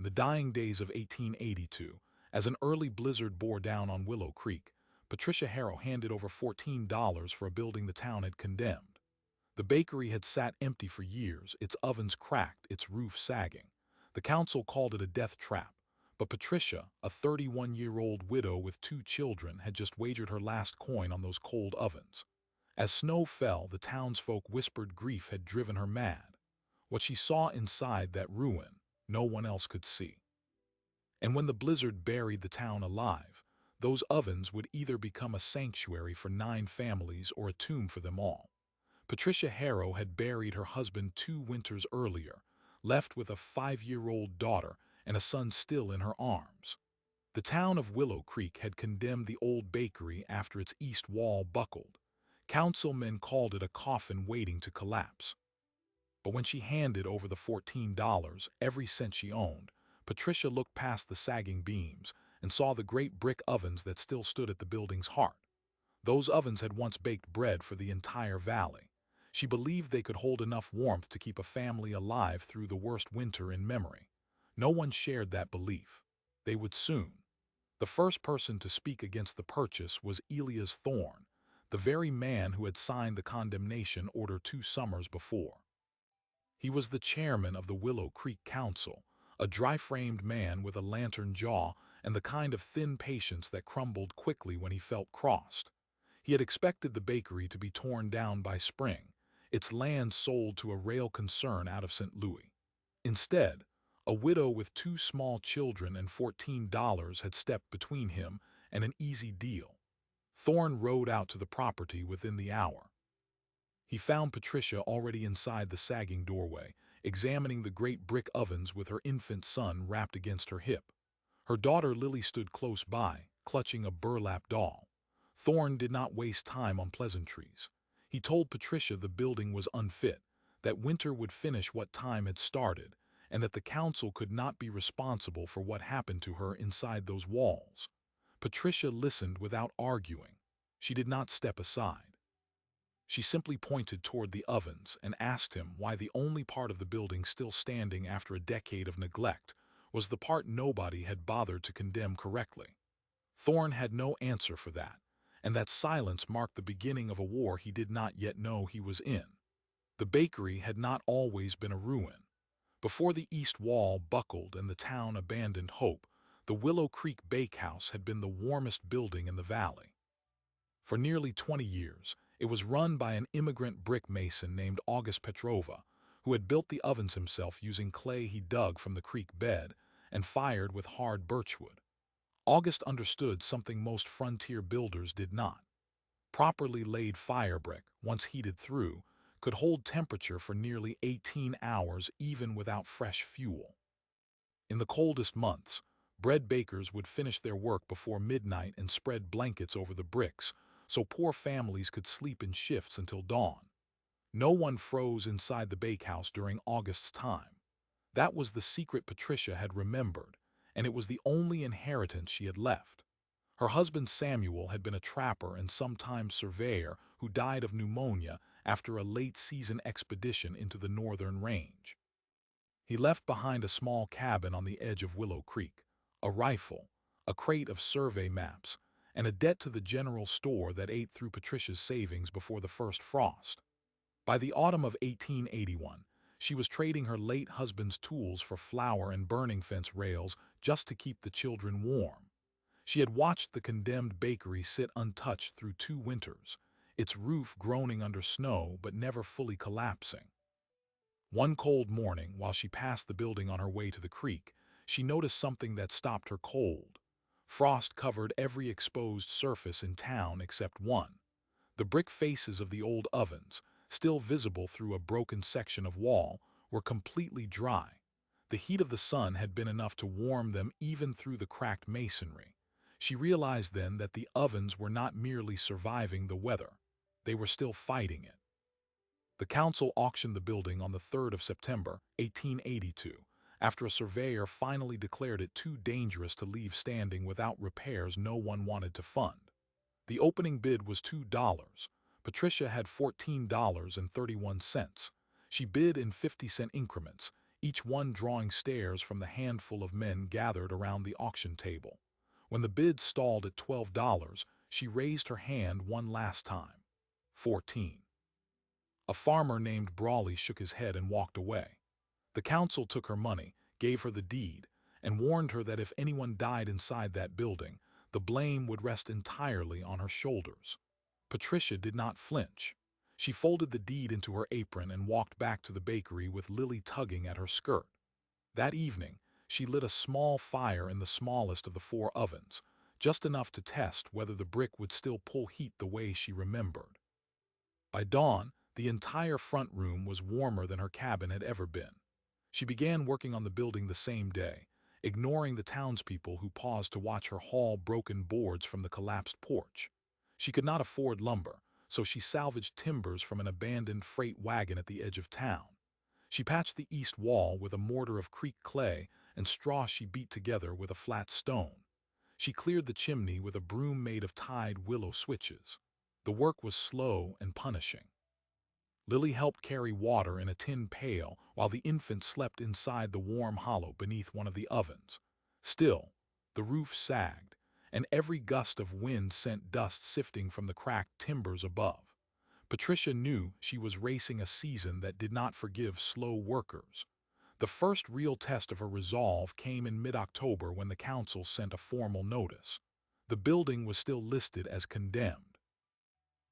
In the dying days of 1882, as an early blizzard bore down on Willow Creek, Patricia Harrow handed over $14 for a building the town had condemned. The bakery had sat empty for years, its ovens cracked, its roof sagging. The council called it a death trap, but Patricia, a 31-year-old widow with 2 children, had just wagered her last coin on those cold ovens. As snow fell, the townsfolk whispered grief had driven her mad. What she saw inside that ruin, no one else could see. And when the blizzard buried the town alive, those ovens would either become a sanctuary for 9 families or a tomb for them all. Patricia Harrow had buried her husband 2 winters earlier, left with a 5-year-old daughter and a son still in her arms. The town of Willow Creek had condemned the old bakery after its east wall buckled. Councilmen called it a coffin waiting to collapse. But when she handed over the $14, every cent she owned, Patricia looked past the sagging beams and saw the great brick ovens that still stood at the building's heart. Those ovens had once baked bread for the entire valley. She believed they could hold enough warmth to keep a family alive through the worst winter in memory. No one shared that belief. They would soon. The first person to speak against the purchase was Elias Thorne, the very man who had signed the condemnation order 2 summers before. He was the chairman of the Willow Creek Council, a dry-framed man with a lantern jaw and the kind of thin patience that crumbled quickly when he felt crossed. He had expected the bakery to be torn down by spring, its land sold to a rail concern out of St. Louis. Instead, a widow with 2 small children and $14 had stepped between him and an easy deal. Thorne rode out to the property within the hour. He found Patricia already inside the sagging doorway, examining the great brick ovens with her infant son wrapped against her hip. Her daughter Lily stood close by, clutching a burlap doll. Thorne did not waste time on pleasantries. He told Patricia the building was unfit, that winter would finish what time had started, and that the council could not be responsible for what happened to her inside those walls. Patricia listened without arguing. She did not step aside. She simply pointed toward the ovens and asked him why the only part of the building still standing after a decade of neglect was the part nobody had bothered to condemn correctly. Thorne had no answer for that, and that silence marked the beginning of a war he did not yet know he was in. The bakery had not always been a ruin. Before the east wall buckled and the town abandoned hope, the Willow Creek Bakehouse had been the warmest building in the valley. For nearly 20 years, it was run by an immigrant brick mason named August Petrova, who had built the ovens himself using clay he dug from the creek bed and fired with hard birchwood. August understood something most frontier builders did not. Properly laid fire brick, once heated through, could hold temperature for nearly 18 hours even without fresh fuel. In the coldest months, bread bakers would finish their work before midnight and spread blankets over the bricks, so poor families could sleep in shifts until dawn. No one froze inside the bakehouse during August's time. That was the secret Patricia had remembered, and it was the only inheritance she had left. Her husband Samuel had been a trapper and sometimes surveyor who died of pneumonia after a late-season expedition into the northern range. He left behind a small cabin on the edge of Willow Creek, a rifle, a crate of survey maps, and a debt to the general store that ate through Patricia's savings before the first frost. By the autumn of 1881, she was trading her late husband's tools for flour and burning fence rails just to keep the children warm. She had watched the condemned bakery sit untouched through 2 winters, its roof groaning under snow but never fully collapsing. One cold morning, while she passed the building on her way to the creek, she noticed something that stopped her cold. Frost covered every exposed surface in town except one. The brick faces of the old ovens, still visible through a broken section of wall, were completely dry. The heat of the sun had been enough to warm them even through the cracked masonry. She realized then that the ovens were not merely surviving the weather. They were still fighting it. The council auctioned the building on the 3rd of September, 1882, after a surveyor finally declared it too dangerous to leave standing without repairs no one wanted to fund. The opening bid was $2. Patricia had $14.31. She bid in 50-cent increments, each one drawing stares from the handful of men gathered around the auction table. When the bid stalled at $12, she raised her hand one last time. 14. A farmer named Brawley shook his head and walked away. The council took her money, gave her the deed, and warned her that if anyone died inside that building, the blame would rest entirely on her shoulders. Patricia did not flinch. She folded the deed into her apron and walked back to the bakery with Lily tugging at her skirt. That evening, she lit a small fire in the smallest of the 4 ovens, just enough to test whether the brick would still pull heat the way she remembered. By dawn, the entire front room was warmer than her cabin had ever been. She began working on the building the same day, ignoring the townspeople who paused to watch her haul broken boards from the collapsed porch. She could not afford lumber, so she salvaged timbers from an abandoned freight wagon at the edge of town. She patched the east wall with a mortar of creek clay and straw she beat together with a flat stone. She cleared the chimney with a broom made of tied willow switches. The work was slow and punishing. Lily helped carry water in a tin pail while the infant slept inside the warm hollow beneath one of the ovens. Still, the roof sagged, and every gust of wind sent dust sifting from the cracked timbers above. Patricia knew she was racing a season that did not forgive slow workers. The first real test of her resolve came in mid-October when the council sent a formal notice. The building was still listed as condemned.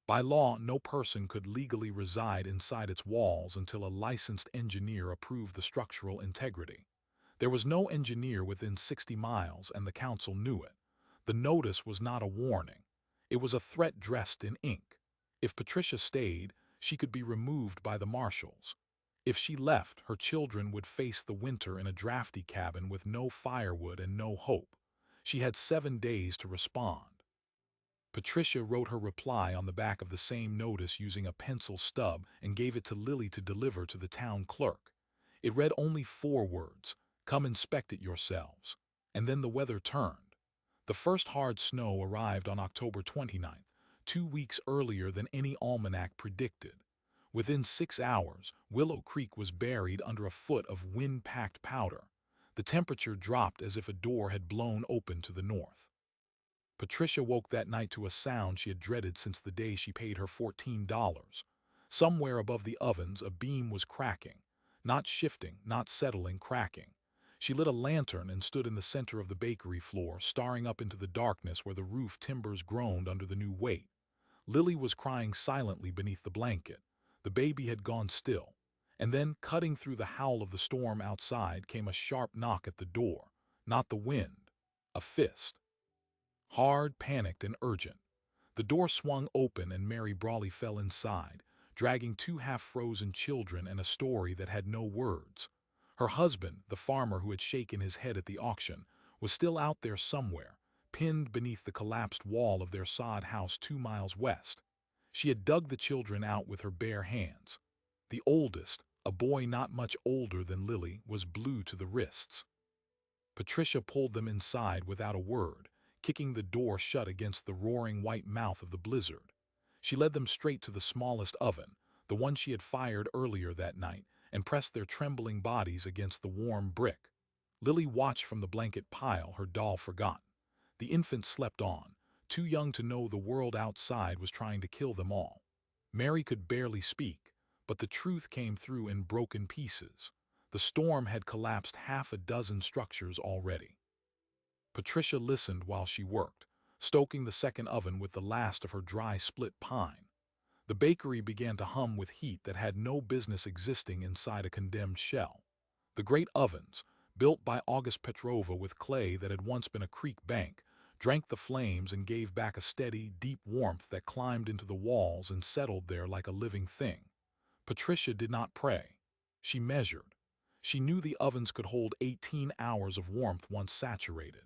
By law, no person could legally reside inside its walls until a licensed engineer approved the structural integrity. There was no engineer within 60 miles, and the council knew it. The notice was not a warning. It was a threat dressed in ink. If Patricia stayed, she could be removed by the marshals. If she left, her children would face the winter in a drafty cabin with no firewood and no hope. She had 7 days to respond. Patricia wrote her reply on the back of the same notice using a pencil stub and gave it to Lily to deliver to the town clerk. It read only 4 words: "Come inspect it yourselves." And then the weather turned. The first hard snow arrived on October 29th, 2 weeks earlier than any almanac predicted. Within 6 hours, Willow Creek was buried under a foot of wind-packed powder. The temperature dropped as if a door had blown open to the north. Patricia woke that night to a sound she had dreaded since the day she paid her $14. Somewhere above the ovens, a beam was cracking. Not shifting, not settling, cracking. She lit a lantern and stood in the center of the bakery floor, staring up into the darkness where the roof timbers groaned under the new weight. Lily was crying silently beneath the blanket. The baby had gone still. And then, cutting through the howl of the storm outside, came a sharp knock at the door. Not the wind. A fist. Hard, panicked, and urgent. The door swung open and Mary Brawley fell inside, dragging 2 half-frozen children and a story that had no words. Her husband, the farmer who had shaken his head at the auction, was still out there somewhere, pinned beneath the collapsed wall of their sod house 2 miles west. She had dug the children out with her bare hands. The oldest, a boy not much older than Lily, was blue to the wrists. Patricia pulled them inside without a word, kicking the door shut against the roaring white mouth of the blizzard. She led them straight to the smallest oven, the one she had fired earlier that night, and pressed their trembling bodies against the warm brick. Lily watched from the blanket pile, her doll forgotten. The infant slept on, too young to know the world outside was trying to kill them all. Mary could barely speak, but the truth came through in broken pieces. The storm had collapsed 6 structures already. Patricia listened while she worked, stoking the second oven with the last of her dry split pine. The bakery began to hum with heat that had no business existing inside a condemned shell. The great ovens, built by August Petrova with clay that had once been a creek bank, drank the flames and gave back a steady, deep warmth that climbed into the walls and settled there like a living thing. Patricia did not pray. She measured. She knew the ovens could hold 18 hours of warmth once saturated.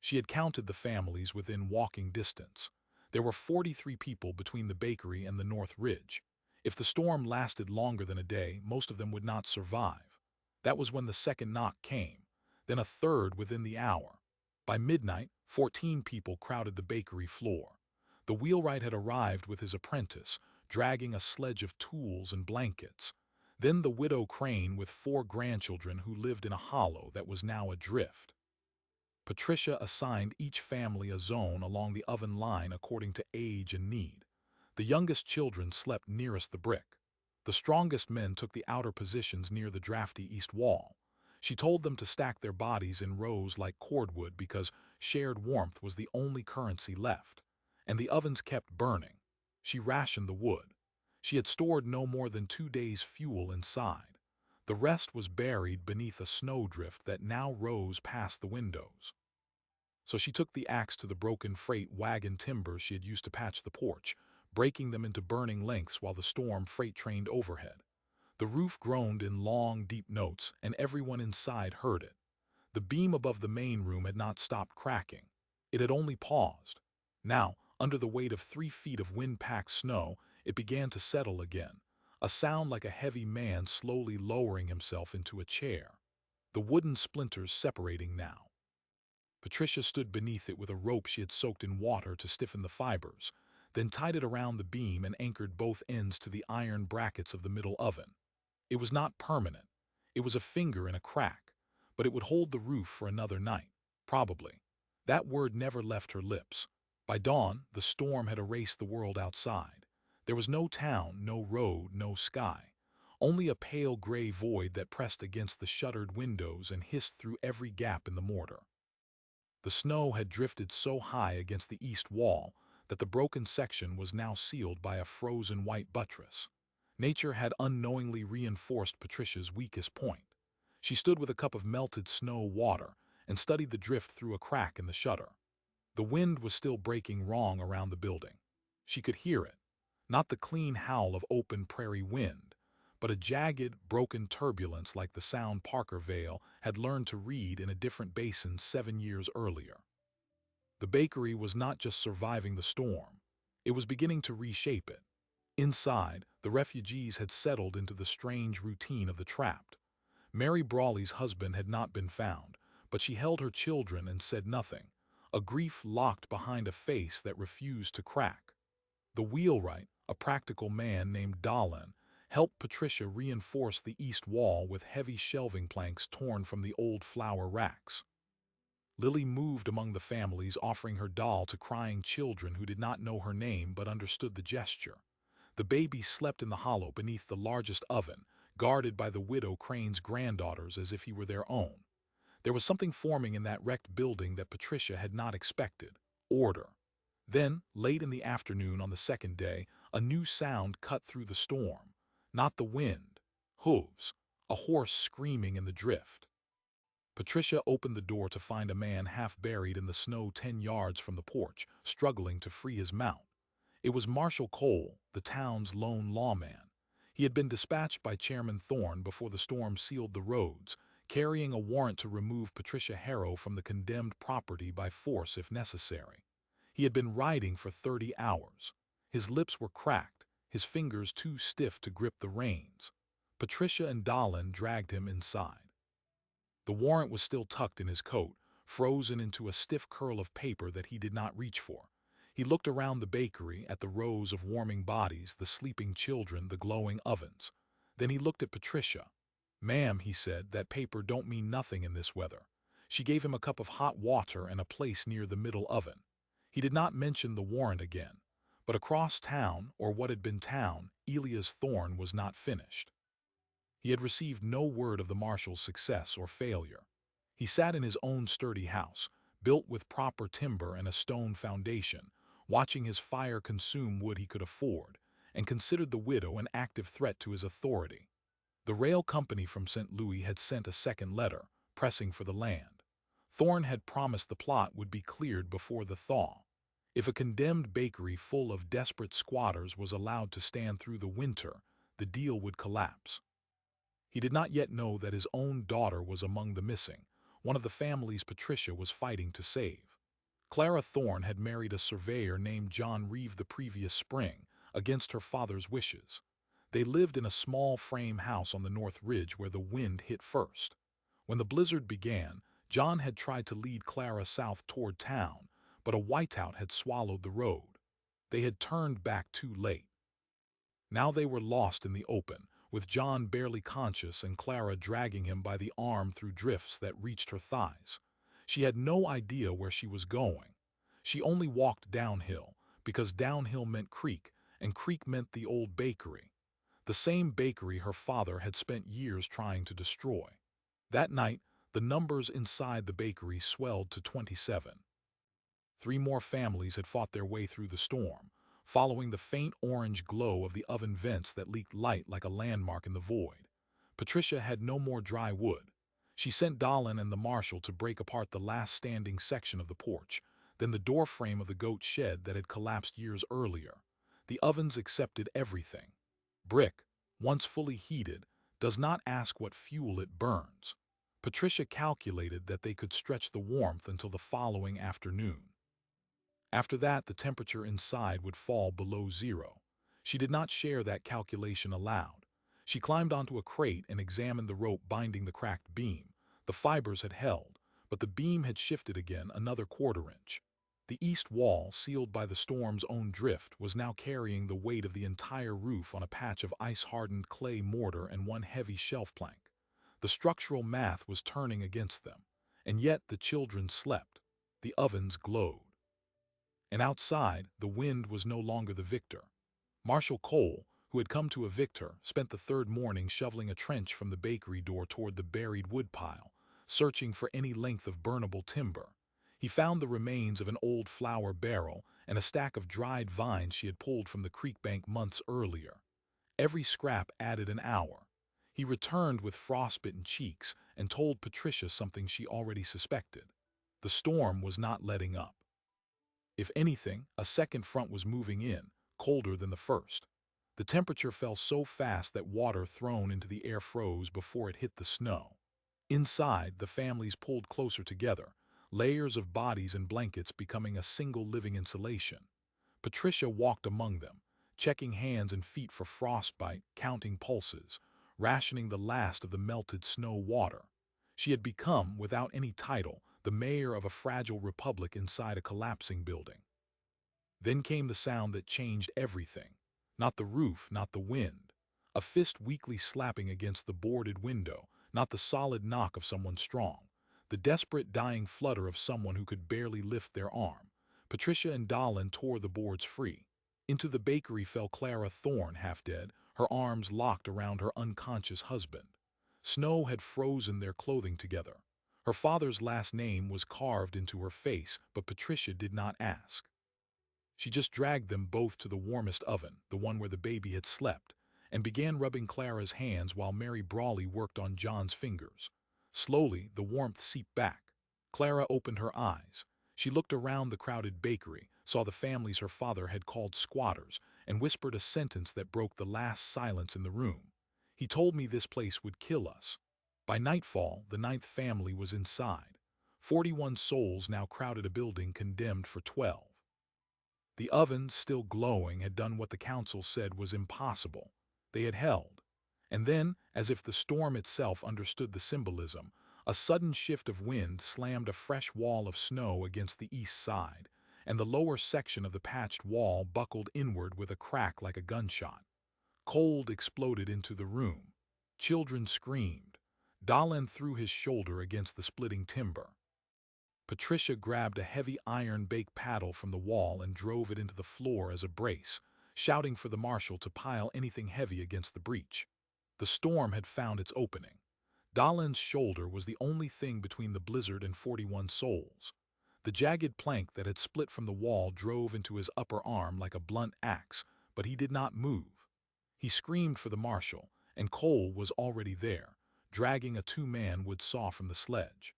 She had counted the families within walking distance. There were 43 people between the bakery and the North Ridge. If the storm lasted longer than a day, most of them would not survive. That was when the second knock came, then a third within the hour. By midnight, 14 people crowded the bakery floor. The wheelwright had arrived with his apprentice, dragging a sledge of tools and blankets. Then the widow Crane with 4 grandchildren who lived in a hollow that was now adrift. Patricia assigned each family a zone along the oven line according to age and need. The youngest children slept nearest the brick. The strongest men took the outer positions near the drafty east wall. She told them to stack their bodies in rows like cordwood because shared warmth was the only currency left. And the ovens kept burning. She rationed the wood. She had stored no more than 2 days' fuel inside. The rest was buried beneath a snowdrift that now rose past the windows. So she took the axe to the broken freight wagon timbers she had used to patch the porch, breaking them into burning lengths while the storm freight trained overhead. The roof groaned in long, deep notes, and everyone inside heard it. The beam above the main room had not stopped cracking. It had only paused. Now, under the weight of 3 feet of wind-packed snow, it began to settle again, a sound like a heavy man slowly lowering himself into a chair. The wooden splinters separating now. Patricia stood beneath it with a rope she had soaked in water to stiffen the fibers, then tied it around the beam and anchored both ends to the iron brackets of the middle oven. It was not permanent. It was a finger in a crack, but it would hold the roof for another night, probably. That word never left her lips. By dawn, the storm had erased the world outside. There was no town, no road, no sky. Only a pale gray void that pressed against the shuttered windows and hissed through every gap in the mortar. The snow had drifted so high against the east wall that the broken section was now sealed by a frozen white buttress. Nature had unknowingly reinforced Patricia's weakest point. She stood with a cup of melted snow water and studied the drift through a crack in the shutter. The wind was still breaking wrong around the building. She could hear it, not the clean howl of open prairie wind, but a jagged, broken turbulence like the sound Parker Vale had learned to read in a different basin 7 years earlier. The bakery was not just surviving the storm, it was beginning to reshape it. Inside, the refugees had settled into the strange routine of the trapped. Mary Brawley's husband had not been found, but she held her children and said nothing, a grief locked behind a face that refused to crack. The wheelwright, a practical man named Dahlin, helped Patricia reinforce the east wall with heavy shelving planks torn from the old flour racks. Lily moved among the families, offering her doll to crying children who did not know her name but understood the gesture. The baby slept in the hollow beneath the largest oven, guarded by the widow Crane's granddaughters as if he were their own. There was something forming in that wrecked building that Patricia had not expected: order. Then, late in the afternoon on the second day, a new sound cut through the storm. Not the wind. Hooves. A horse screaming in the drift. Patricia opened the door to find a man half buried in the snow 10 yards from the porch, struggling to free his mount. It was Marshall Cole, the town's lone lawman. He had been dispatched by Chairman Thorne before the storm sealed the roads, carrying a warrant to remove Patricia Harrow from the condemned property by force if necessary. He had been riding for 30 hours. His lips were cracked, his fingers too stiff to grip the reins. Patricia and Dahlin dragged him inside. The warrant was still tucked in his coat, frozen into a stiff curl of paper that he did not reach for. He looked around the bakery at the rows of warming bodies, the sleeping children, the glowing ovens. Then he looked at Patricia. "Ma'am," he said, "that paper don't mean nothing in this weather." She gave him a cup of hot water and a place near the middle oven. He did not mention the warrant again. But across town, or what had been town, Elias Thorne was not finished. He had received no word of the marshal's success or failure. He sat in his own sturdy house, built with proper timber and a stone foundation, watching his fire consume wood he could afford, and considered the widow an active threat to his authority. The rail company from St. Louis had sent a second letter, pressing for the land. Thorne had promised the plot would be cleared before the thaw. If a condemned bakery full of desperate squatters was allowed to stand through the winter, the deal would collapse. He did not yet know that his own daughter was among the missing, one of the families Patricia was fighting to save. Clara Thorne had married a surveyor named John Reeve the previous spring, against her father's wishes. They lived in a small frame house on the North Ridge where the wind hit first. When the blizzard began, John had tried to lead Clara south toward town, but a whiteout had swallowed the road. They had turned back too late. Now they were lost in the open, with John barely conscious and Clara dragging him by the arm through drifts that reached her thighs. She had no idea where she was going. She only walked downhill, because downhill meant creek, and creek meant the old bakery. The same bakery her father had spent years trying to destroy. That night, the numbers inside the bakery swelled to 27. 3 more families had fought their way through the storm, following the faint orange glow of the oven vents that leaked light like a landmark in the void. Patricia had no more dry wood. She sent Dahlan and the marshal to break apart the last standing section of the porch, then the doorframe of the goat shed that had collapsed years earlier. The ovens accepted everything. Brick, once fully heated, does not ask what fuel it burns. Patricia calculated that they could stretch the warmth until the following afternoon. After that, the temperature inside would fall below zero. She did not share that calculation aloud. She climbed onto a crate and examined the rope binding the cracked beam. The fibers had held, but the beam had shifted again another quarter-inch. The east wall, sealed by the storm's own drift, was now carrying the weight of the entire roof on a patch of ice-hardened clay mortar and one heavy shelf plank. The structural math was turning against them, and yet the children slept. The ovens glowed. And outside, the wind was no longer the victor. Marshal Cole, who had come to evict her, spent the third morning shoveling a trench from the bakery door toward the buried woodpile, searching for any length of burnable timber. He found the remains of an old flour barrel and a stack of dried vines she had pulled from the creek bank months earlier. Every scrap added an hour. He returned with frostbitten cheeks and told Patricia something she already suspected. The storm was not letting up. If anything, a second front was moving in, colder than the first. The temperature fell so fast that water thrown into the air froze before it hit the snow. Inside, the families pulled closer together, layers of bodies and blankets becoming a single living insulation. Patricia walked among them, checking hands and feet for frostbite, counting pulses, rationing the last of the melted snow water. She had become, without any title, the mayor of a fragile republic inside a collapsing building. Then came the sound that changed everything. Not the roof, not the wind. A fist weakly slapping against the boarded window, not the solid knock of someone strong. The desperate dying flutter of someone who could barely lift their arm. Patricia and Dahlan tore the boards free. Into the bakery fell Clara Thorne, half dead, her arms locked around her unconscious husband. Snow had frozen their clothing together. Her father's last name was carved into her face, but Patricia did not ask. She just dragged them both to the warmest oven, the one where the baby had slept, and began rubbing Clara's hands while Mary Brawley worked on John's fingers. Slowly, the warmth seeped back. Clara opened her eyes. She looked around the crowded bakery, saw the families her father had called squatters, and whispered a sentence that broke the last silence in the room. "He told me this place would kill us." By nightfall, the 9th family was inside. 41 souls now crowded a building condemned for 12. The ovens, still glowing, had done what the council said was impossible. They had held. And then, as if the storm itself understood the symbolism, a sudden shift of wind slammed a fresh wall of snow against the east side, and the lower section of the patched wall buckled inward with a crack like a gunshot. Cold exploded into the room. Children screamed. Dahlan threw his shoulder against the splitting timber. Patricia grabbed a heavy iron bake paddle from the wall and drove it into the floor as a brace, shouting for the marshal to pile anything heavy against the breach. The storm had found its opening. Dahlan's shoulder was the only thing between the blizzard and 41 souls. The jagged plank that had split from the wall drove into his upper arm like a blunt axe, but he did not move. He screamed for the marshal, and Cole was already there, dragging a 2-man wood saw from the sledge.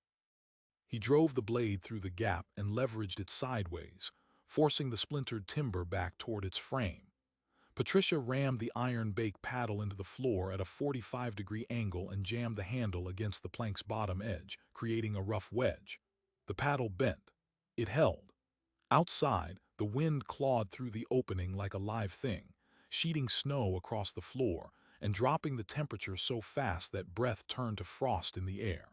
He drove the blade through the gap and leveraged it sideways, forcing the splintered timber back toward its frame. Patricia rammed the iron bake paddle into the floor at a 45-degree angle and jammed the handle against the plank's bottom edge, creating a rough wedge. The paddle bent. It held. Outside, the wind clawed through the opening like a live thing, sheeting snow across the floor and dropping the temperature so fast that breath turned to frost in the air.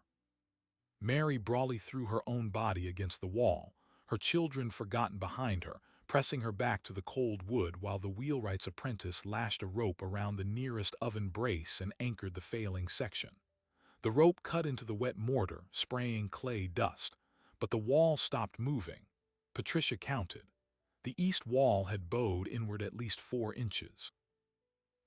Mary Brawley threw her own body against the wall, her children forgotten behind her, pressing her back to the cold wood while the wheelwright's apprentice lashed a rope around the nearest oven brace and anchored the failing section. The rope cut into the wet mortar, spraying clay dust, but the wall stopped moving. Patricia counted. The east wall had bowed inward at least 4 inches.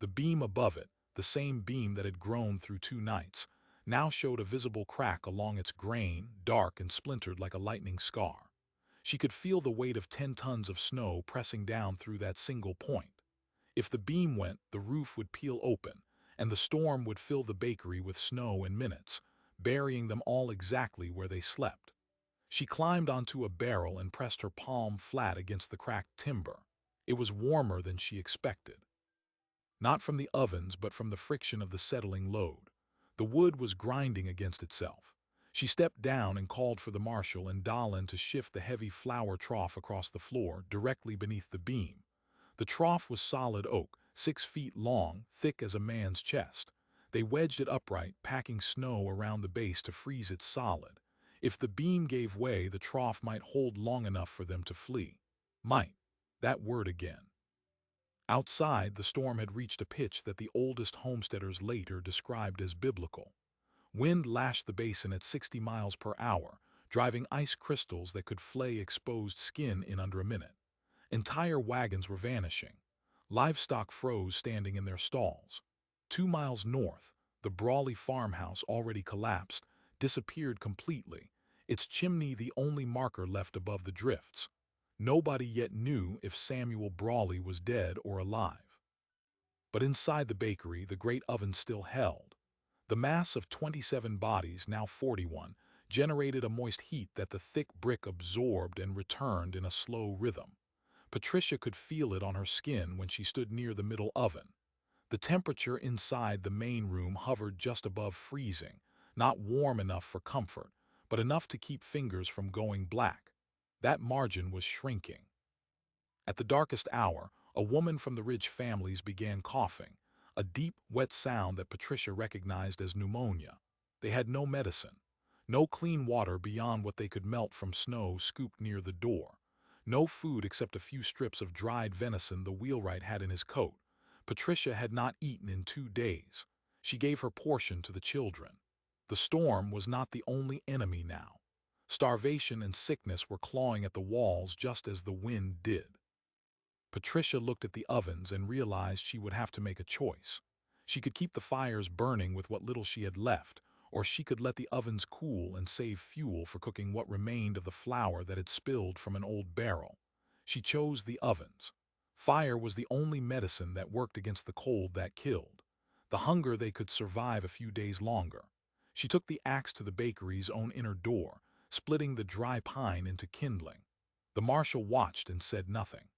The beam above it, the same beam that had grown through 2 nights, now showed a visible crack along its grain, dark and splintered like a lightning scar. She could feel the weight of 10 tons of snow pressing down through that single point. If the beam went, the roof would peel open, and the storm would fill the bakery with snow in minutes, burying them all exactly where they slept. She climbed onto a barrel and pressed her palm flat against the cracked timber. It was warmer than she expected. Not from the ovens, but from the friction of the settling load. The wood was grinding against itself. She stepped down and called for the marshal and Dahlin to shift the heavy flour trough across the floor, directly beneath the beam. The trough was solid oak, 6 feet long, thick as a man's chest. They wedged it upright, packing snow around the base to freeze it solid. If the beam gave way, the trough might hold long enough for them to flee. Might. That word again. Outside, the storm had reached a pitch that the oldest homesteaders later described as biblical. Wind lashed the basin at 60 miles per hour, driving ice crystals that could flay exposed skin in under a minute. Entire wagons were vanishing. Livestock froze standing in their stalls. 2 miles north, the Brawley farmhouse, already collapsed, disappeared completely, its chimney the only marker left above the drifts. Nobody yet knew if Samuel Brawley was dead or alive. But inside the bakery, the great oven still held. The mass of 27 bodies, now 41, generated a moist heat that the thick brick absorbed and returned in a slow rhythm. Patricia could feel it on her skin when she stood near the middle oven. The temperature inside the main room hovered just above freezing, not warm enough for comfort, but enough to keep fingers from going black. That margin was shrinking. At the darkest hour, a woman from the Ridge families began coughing, a deep, wet sound that Patricia recognized as pneumonia. They had no medicine, no clean water beyond what they could melt from snow scooped near the door, no food except a few strips of dried venison the wheelwright had in his coat. Patricia had not eaten in 2 days. She gave her portion to the children. The storm was not the only enemy now. Starvation and sickness were clawing at the walls just as the wind did. Patricia looked at the ovens and realized she would have to make a choice. She could keep the fires burning with what little she had left, or she could let the ovens cool and save fuel for cooking what remained of the flour that had spilled from an old barrel. She chose the ovens. Fire was the only medicine that worked against the cold that killed. The hunger they could survive a few days longer. She took the axe to the bakery's own inner door, splitting the dry pine into kindling. The marshal watched and said nothing.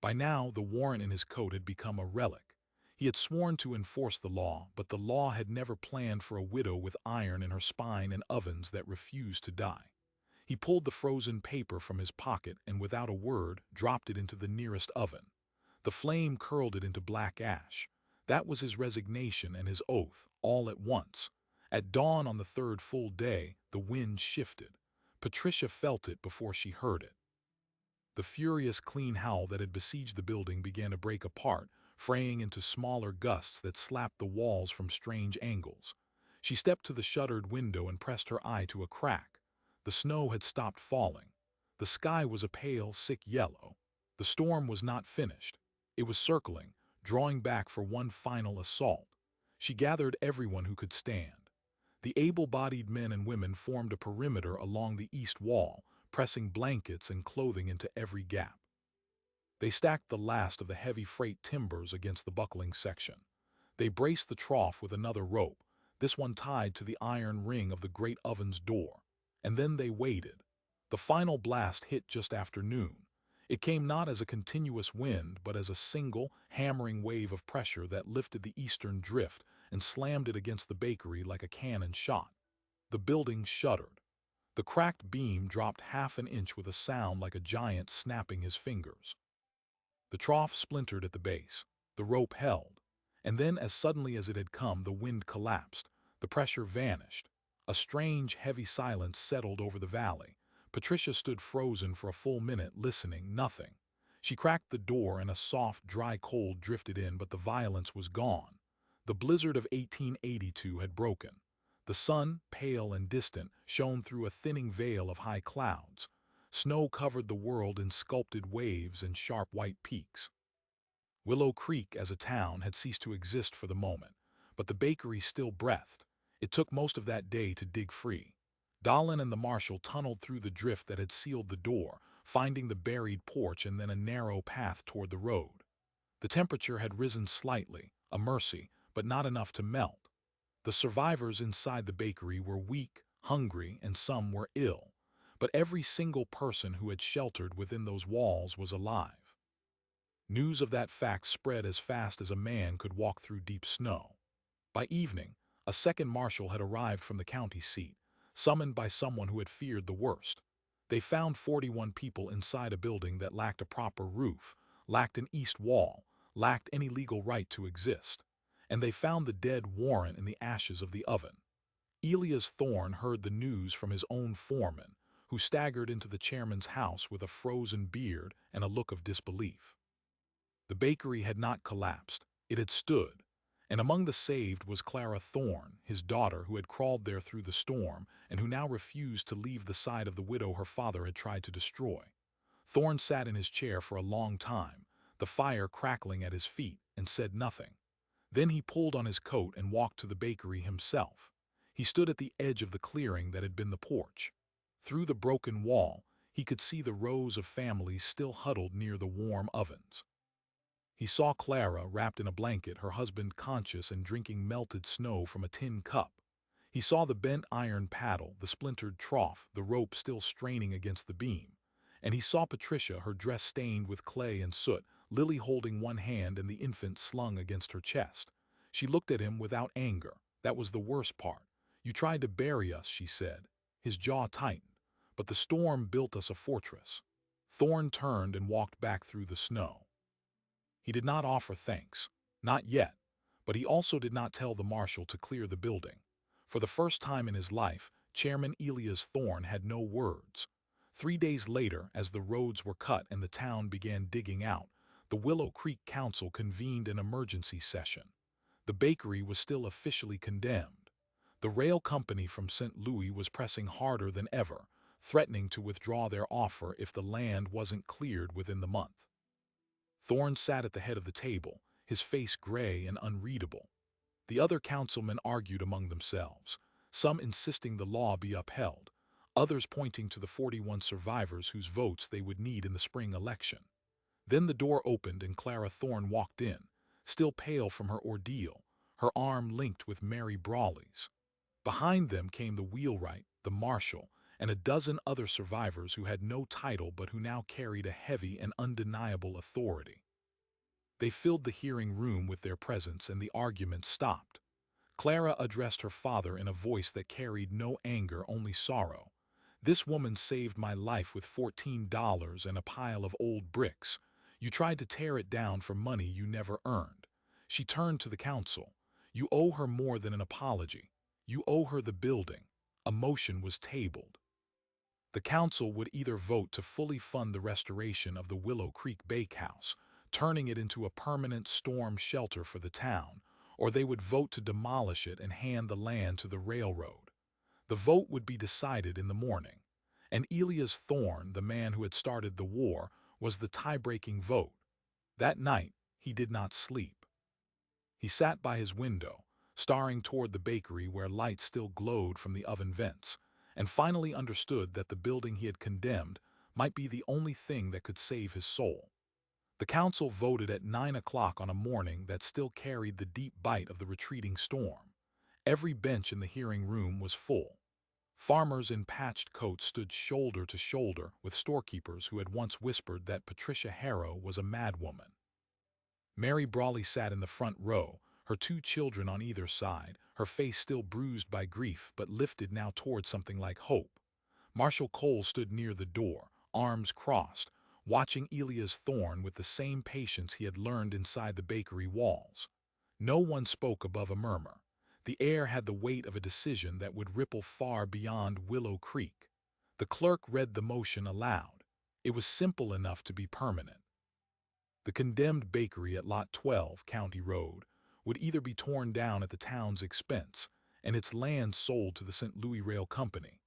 By now, the warrant in his coat had become a relic. He had sworn to enforce the law, but the law had never planned for a widow with iron in her spine and ovens that refused to die. He pulled the frozen paper from his pocket and without a word dropped it into the nearest oven. The flame curled it into black ash. That was his resignation and his oath, all at once. At dawn on the 3rd full day, the wind shifted. Patricia felt it before she heard it. The furious clean howl that had besieged the building began to break apart, fraying into smaller gusts that slapped the walls from strange angles. She stepped to the shuttered window and pressed her eye to a crack. The snow had stopped falling. The sky was a pale, sick yellow. The storm was not finished. It was circling, drawing back for one final assault. She gathered everyone who could stand. The able-bodied men and women formed a perimeter along the east wall, pressing blankets and clothing into every gap. They stacked the last of the heavy freight timbers against the buckling section. They braced the trough with another rope, this one tied to the iron ring of the great oven's door. And then they waited. The final blast hit just after noon. It came not as a continuous wind, but as a single, hammering wave of pressure that lifted the eastern drift and slammed it against the bakery like a cannon shot. The building shuddered. The cracked beam dropped half an inch with a sound like a giant snapping his fingers. The trough splintered at the base. The rope held. And then, as suddenly as it had come, the wind collapsed. The pressure vanished. A strange, heavy silence settled over the valley. Patricia stood frozen for a full minute, listening, nothing. She cracked the door and a soft, dry cold drifted in, but the violence was gone. The blizzard of 1882 had broken. The sun, pale and distant, shone through a thinning veil of high clouds. Snow covered the world in sculpted waves and sharp white peaks. Willow Creek as a town had ceased to exist for the moment, but the bakery still breathed. It took most of that day to dig free. Dahlin and the marshal tunneled through the drift that had sealed the door, finding the buried porch and then a narrow path toward the road. The temperature had risen slightly, a mercy, but not enough to melt. The survivors inside the bakery were weak, hungry, and some were ill, but every single person who had sheltered within those walls was alive. News of that fact spread as fast as a man could walk through deep snow. By evening, a second marshal had arrived from the county seat, summoned by someone who had feared the worst. They found 41 people inside a building that lacked a proper roof, lacked an east wall, lacked any legal right to exist. And they found the dead warrant in the ashes of the oven. Elias Thorne heard the news from his own foreman, who staggered into the chairman's house with a frozen beard and a look of disbelief. The bakery had not collapsed, it had stood, and among the saved was Clara Thorne, his daughter, who had crawled there through the storm and who now refused to leave the side of the widow her father had tried to destroy. Thorne sat in his chair for a long time, the fire crackling at his feet, and said nothing. Then he pulled on his coat and walked to the bakery himself. He stood at the edge of the clearing that had been the porch. Through the broken wall, he could see the rows of families still huddled near the warm ovens. He saw Clara wrapped in a blanket, her husband conscious and drinking melted snow from a tin cup. He saw the bent iron paddle, the splintered trough, the rope still straining against the beam. And he saw Patricia, her dress stained with clay and soot, Lily holding one hand and the infant slung against her chest. She looked at him without anger. That was the worst part. You tried to bury us, she said. His jaw tightened. But the storm built us a fortress. Thorne turned and walked back through the snow. He did not offer thanks. Not yet. But he also did not tell the marshal to clear the building. For the first time in his life, Chairman Elias Thorne had no words. 3 days later, as the roads were cut and the town began digging out, the Willow Creek Council convened an emergency session. The bakery was still officially condemned. The rail company from St. Louis was pressing harder than ever, threatening to withdraw their offer if the land wasn't cleared within the month. Thorne sat at the head of the table, his face gray and unreadable. The other councilmen argued among themselves, some insisting the law be upheld, others pointing to the 41 survivors whose votes they would need in the spring election. Then the door opened and Clara Thorne walked in, still pale from her ordeal, her arm linked with Mary Brawley's. Behind them came the wheelwright, the marshal, and a dozen other survivors who had no title but who now carried a heavy and undeniable authority. They filled the hearing room with their presence and the argument stopped. Clara addressed her father in a voice that carried no anger, only sorrow. This woman saved my life with $14 and a pile of old bricks. You tried to tear it down for money you never earned. She turned to the council. You owe her more than an apology. You owe her the building. A motion was tabled. The council would either vote to fully fund the restoration of the Willow Creek Bakehouse, turning it into a permanent storm shelter for the town, or they would vote to demolish it and hand the land to the railroad. The vote would be decided in the morning, and Elias Thorne, the man who had started the war, was the tie-breaking vote. That night, he did not sleep. He sat by his window, staring toward the bakery where light still glowed from the oven vents, and finally understood that the building he had condemned might be the only thing that could save his soul. The council voted at 9 o'clock on a morning that still carried the deep bite of the retreating storm. Every bench in the hearing room was full. Farmers in patched coats stood shoulder to shoulder with storekeepers who had once whispered that Patricia Harrow was a madwoman. Mary Brawley sat in the front row, her 2 children on either side, her face still bruised by grief but lifted now toward something like hope. Marshal Cole stood near the door, arms crossed, watching Elias Thorne with the same patience he had learned inside the bakery walls. No one spoke above a murmur. The air had the weight of a decision that would ripple far beyond Willow Creek. The clerk read the motion aloud. It was simple enough to be permanent. The condemned bakery at Lot 12, County Road, would either be torn down at the town's expense and its land sold to the St. Louis Rail Company,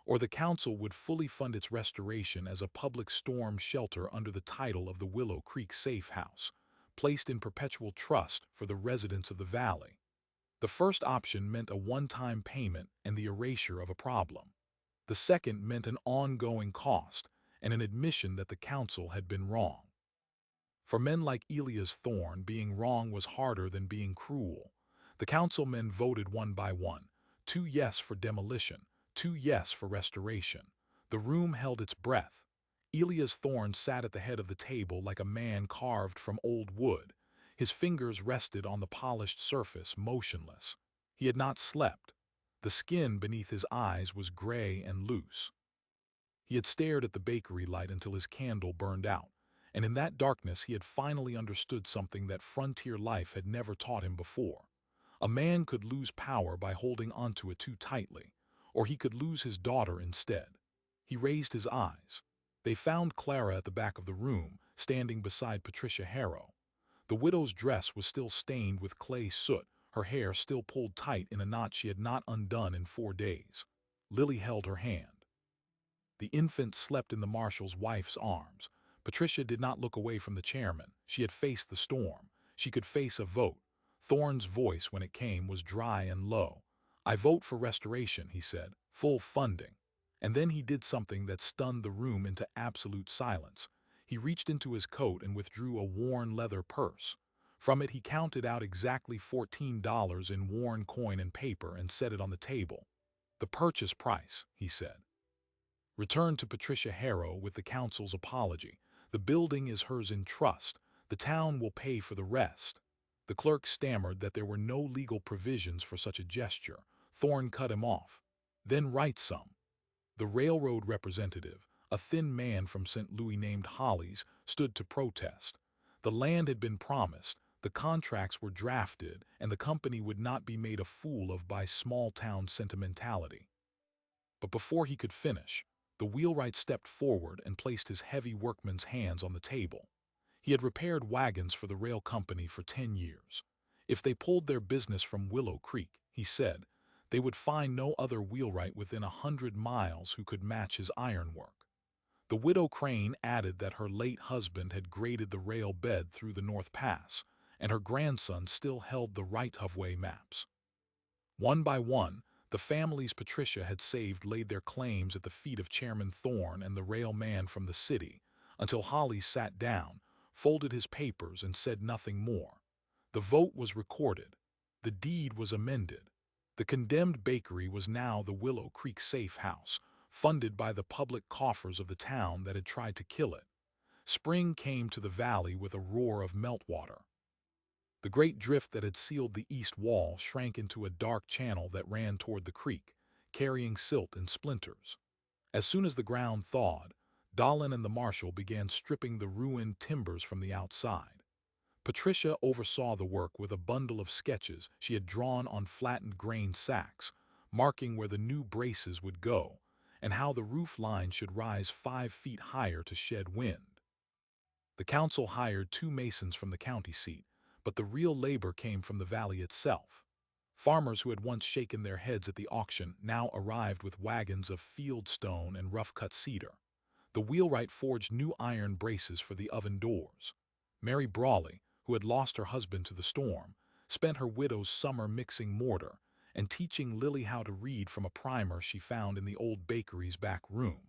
or the council would fully fund its restoration as a public storm shelter under the title of the Willow Creek Safe House, placed in perpetual trust for the residents of the valley. The first option meant a one-time payment and the erasure of a problem. The second meant an ongoing cost and an admission that the council had been wrong. For men like Elias Thorne, being wrong was harder than being cruel. The councilmen voted one by one, 2 yes for demolition, 2 yes for restoration. The room held its breath. Elias Thorne sat at the head of the table like a man carved from old wood. His fingers rested on the polished surface, motionless. He had not slept. The skin beneath his eyes was gray and loose. He had stared at the bakery light until his candle burned out, and in that darkness he had finally understood something that frontier life had never taught him before. A man could lose power by holding onto it too tightly, or he could lose his daughter instead. He raised his eyes. They found Clara at the back of the room, standing beside Patricia Harrow. The widow's dress was still stained with clay soot, her hair still pulled tight in a knot she had not undone in 4 days. Lily held her hand. The infant slept in the marshal's wife's arms. Patricia did not look away from the chairman. She had faced the storm. She could face a vote. Thorne's voice, when it came, was dry and low. "I vote for restoration," he said, "full funding." And then he did something that stunned the room into absolute silence. He reached into his coat and withdrew a worn leather purse. From it he counted out exactly $14 in worn coin and paper and set it on the table. "The purchase price," he said. "Return to Patricia Harrow with the council's apology. The building is hers in trust. The town will pay for the rest." The clerk stammered that there were no legal provisions for such a gesture. Thorne cut him off. "Then write some." The railroad representative, a thin man from St. Louis named Hollies, stood to protest. The land had been promised, the contracts were drafted, and the company would not be made a fool of by small-town sentimentality. But before he could finish, the wheelwright stepped forward and placed his heavy workman's hands on the table. He had repaired wagons for the rail company for 10 years. If they pulled their business from Willow Creek, he said, they would find no other wheelwright within 100 miles who could match his ironwork. The widow Crane added that her late husband had graded the rail bed through the North Pass, and her grandson still held the right-of-way maps. One by one, the families Patricia had saved laid their claims at the feet of Chairman Thorne and the rail man from the city, until Holly sat down, folded his papers, and said nothing more. The vote was recorded. The deed was amended. The condemned bakery was now the Willow Creek Safe House, funded by the public coffers of the town that had tried to kill it. Spring came to the valley with a roar of meltwater. The great drift that had sealed the east wall shrank into a dark channel that ran toward the creek, carrying silt and splinters. As soon as the ground thawed, Dahlin and the marshal began stripping the ruined timbers from the outside. Patricia oversaw the work with a bundle of sketches she had drawn on flattened grain sacks, marking where the new braces would go and how the roof line should rise 5 feet higher to shed wind. The council hired 2 masons from the county seat, but the real labor came from the valley itself. Farmers who had once shaken their heads at the auction now arrived with wagons of field stone and rough-cut cedar. The wheelwright forged new iron braces for the oven doors. Mary Brawley, who had lost her husband to the storm, spent her widow's summer mixing mortar and teaching Lily how to read from a primer she found in the old bakery's back room.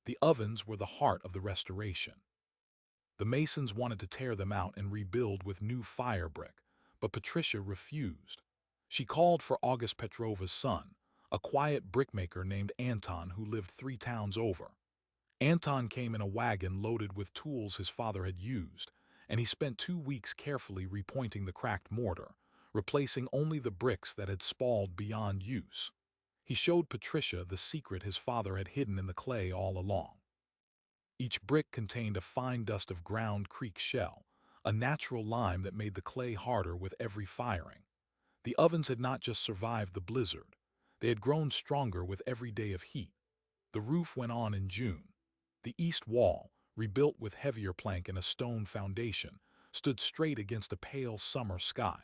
The ovens were the heart of the restoration. The masons wanted to tear them out and rebuild with new fire brick, but Patricia refused. She called for August Petrova's son, a quiet brickmaker named Anton who lived 3 towns over. Anton came in a wagon loaded with tools his father had used, and he spent 2 weeks carefully repointing the cracked mortar, replacing only the bricks that had spalled beyond use. He showed Patricia the secret his father had hidden in the clay all along. Each brick contained a fine dust of ground creek shell, a natural lime that made the clay harder with every firing. The ovens had not just survived the blizzard. They had grown stronger with every day of heat. The roof went on in June. The east wall, rebuilt with heavier plank and a stone foundation, stood straight against a pale summer sky.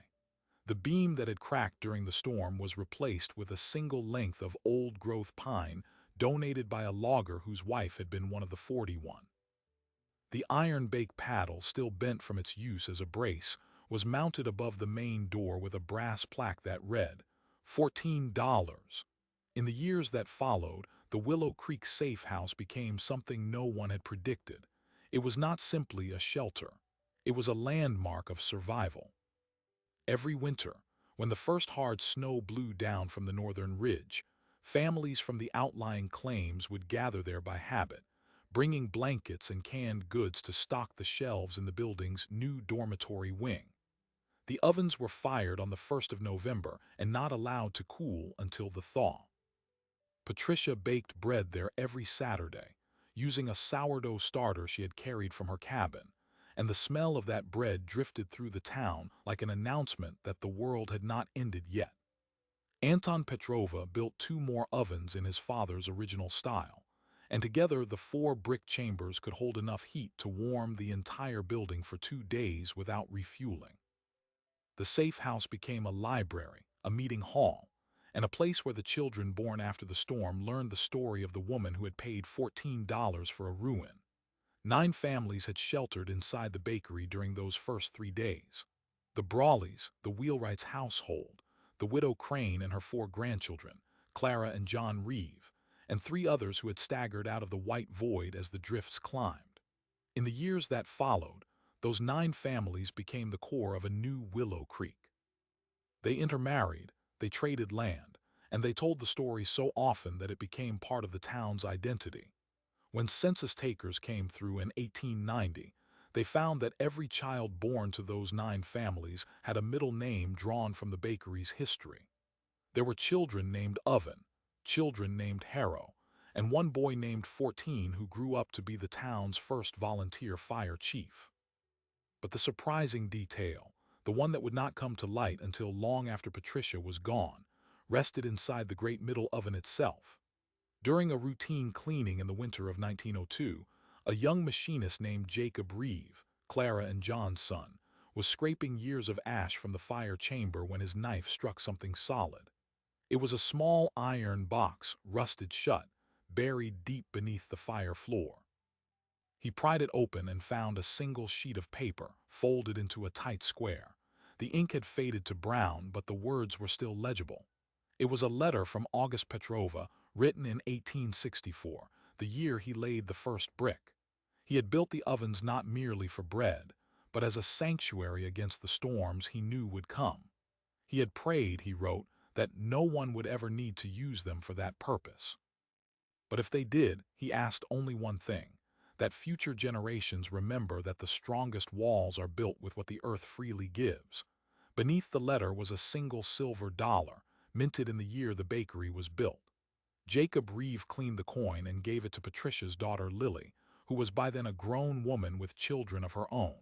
The beam that had cracked during the storm was replaced with a single length of old-growth pine donated by a logger whose wife had been one of the 41. The iron bake paddle, still bent from its use as a brace, was mounted above the main door with a brass plaque that read, $14. In the years that followed, the Willow Creek Safe House became something no one had predicted. It was not simply a shelter. It was a landmark of survival. Every winter, when the first hard snow blew down from the northern ridge, families from the outlying claims would gather there by habit, bringing blankets and canned goods to stock the shelves in the building's new dormitory wing. The ovens were fired on the 1st of November and not allowed to cool until the thaw. Patricia baked bread there every Saturday, using a sourdough starter she had carried from her cabin, and the smell of that bread drifted through the town like an announcement that the world had not ended yet. Anton Petrova built 2 more ovens in his father's original style, and together the 4 brick chambers could hold enough heat to warm the entire building for 2 days without refueling. The safe house became a library, a meeting hall, and a place where the children born after the storm learned the story of the woman who had paid $14 for a ruin. 9 families had sheltered inside the bakery during those first 3 days. The Brawleys, the Wheelwrights household, the widow Crane and her 4 grandchildren, Clara and John Reeve, and 3 others who had staggered out of the white void as the drifts climbed. In the years that followed, those 9 families became the core of a new Willow Creek. They intermarried, they traded land, and they told the story so often that it became part of the town's identity. When census takers came through in 1890, they found that every child born to those 9 families had a middle name drawn from the bakery's history. There were children named Oven, children named Harrow, and one boy named 14 who grew up to be the town's first volunteer fire chief. But the surprising detail, the one that would not come to light until long after Patricia was gone, rested inside the great middle oven itself. During a routine cleaning in the winter of 1902, a young machinist named Jacob Reeve, Clara and John's son, was scraping years of ash from the fire chamber when his knife struck something solid. It was a small iron box, rusted shut, buried deep beneath the fire floor. He pried it open and found a single sheet of paper, folded into a tight square. The ink had faded to brown, but the words were still legible. It was a letter from August Petrova, written in 1864, the year he laid the first brick. He had built the ovens not merely for bread, but as a sanctuary against the storms he knew would come. He had prayed, he wrote, that no one would ever need to use them for that purpose. But if they did, he asked only one thing, that future generations remember that the strongest walls are built with what the earth freely gives. Beneath the letter was a single silver dollar, minted in the year the bakery was built. Jacob Reeve cleaned the coin and gave it to Patricia's daughter Lily, who was by then a grown woman with children of her own.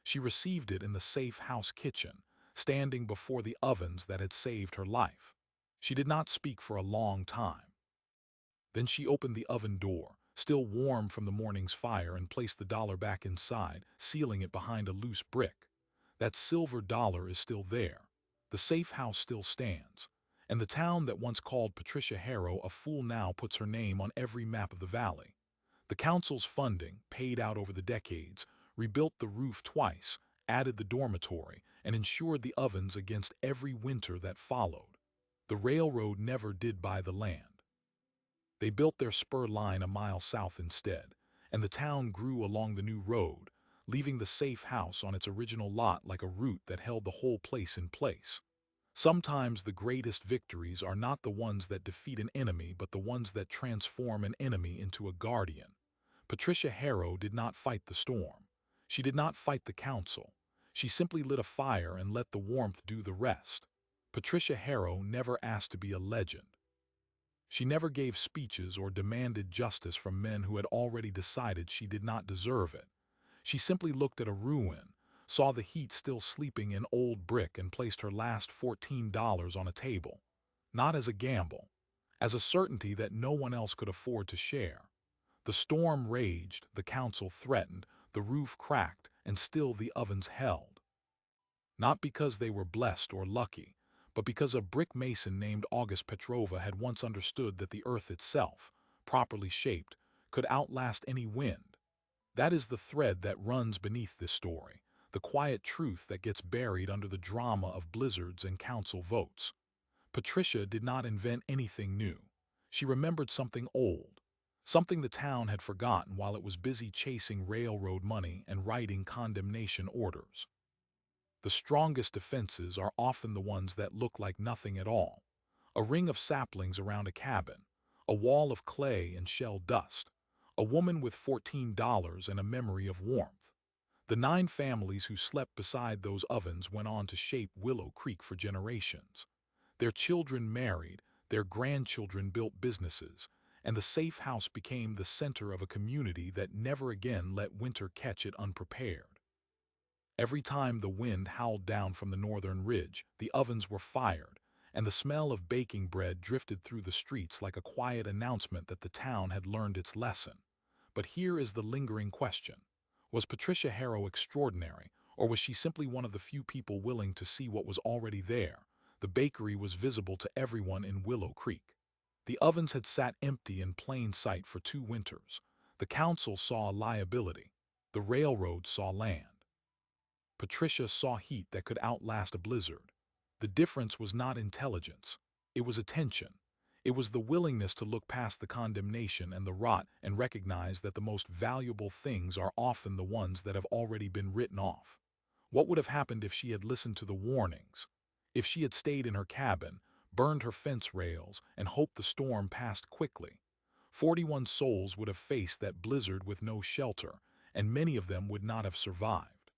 She received it in the safe house kitchen, standing before the ovens that had saved her life. She did not speak for a long time. Then she opened the oven door, still warm from the morning's fire, and placed the dollar back inside, sealing it behind a loose brick. That silver dollar is still there. The safe house still stands. And the town that once called Patricia Harrow a fool now puts her name on every map of the valley. The council's funding, paid out over the decades, rebuilt the roof twice, added the dormitory, and insured the ovens against every winter that followed. The railroad never did buy the land. They built their spur line a mile south instead, and the town grew along the new road, leaving the safe house on its original lot like a root that held the whole place in place. Sometimes the greatest victories are not the ones that defeat an enemy, but the ones that transform an enemy into a guardian. Patricia Harrow did not fight the storm. She did not fight the council. She simply lit a fire and let the warmth do the rest. Patricia Harrow never asked to be a legend. She never gave speeches or demanded justice from men who had already decided she did not deserve it. She simply looked at a ruin, saw the heat still sleeping in old brick, and placed her last $14 on a table, not as a gamble, as a certainty that no one else could afford to share. The storm raged, the council threatened, the roof cracked, and still the ovens held. Not because they were blessed or lucky, but because a brick mason named August Petrova had once understood that the earth itself, properly shaped, could outlast any wind. That is the thread that runs beneath this story, the quiet truth that gets buried under the drama of blizzards and council votes. Patricia did not invent anything new. She remembered something old, something the town had forgotten while it was busy chasing railroad money and writing condemnation orders. The strongest defenses are often the ones that look like nothing at all. A ring of saplings around a cabin, a wall of clay and shell dust, a woman with $14 and a memory of warmth. The 9 families who slept beside those ovens went on to shape Willow Creek for generations. Their children married, their grandchildren built businesses, and the safe house became the center of a community that never again let winter catch it unprepared. Every time the wind howled down from the northern ridge, the ovens were fired, and the smell of baking bread drifted through the streets like a quiet announcement that the town had learned its lesson. But here is the lingering question. Was Patricia Harrow extraordinary, or was she simply one of the few people willing to see what was already there? The bakery was visible to everyone in Willow Creek. The ovens had sat empty in plain sight for 2 winters. The council saw a liability. The railroad saw land. Patricia saw heat that could outlast a blizzard. The difference was not intelligence. It was attention. It was the willingness to look past the condemnation and the rot and recognize that the most valuable things are often the ones that have already been written off. What would have happened if she had listened to the warnings? If she had stayed in her cabin, burned her fence rails, and hoped the storm passed quickly? 41 souls would have faced that blizzard with no shelter, and many of them would not have survived.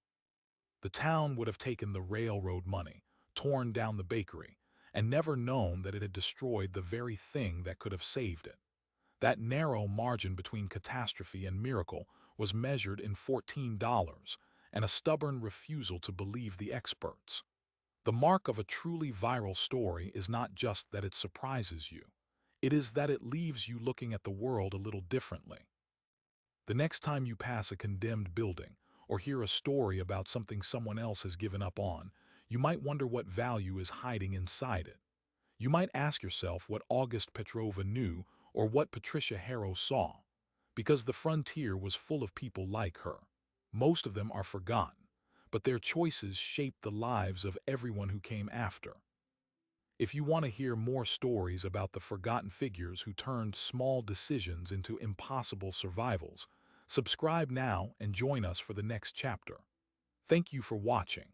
The town would have taken the railroad money, torn down the bakery, and never known that it had destroyed the very thing that could have saved it. That narrow margin between catastrophe and miracle was measured in $14 and a stubborn refusal to believe the experts. The mark of a truly viral story is not just that it surprises you. It is that it leaves you looking at the world a little differently. The next time you pass a condemned building or hear a story about something someone else has given up on, you might wonder what value is hiding inside it. You might ask yourself what August Petrova knew or what Patricia Harrow saw, because the frontier was full of people like her. Most of them are forgotten, but their choices shaped the lives of everyone who came after. If you want to hear more stories about the forgotten figures who turned small decisions into impossible survivals, subscribe now and join us for the next chapter. Thank you for watching.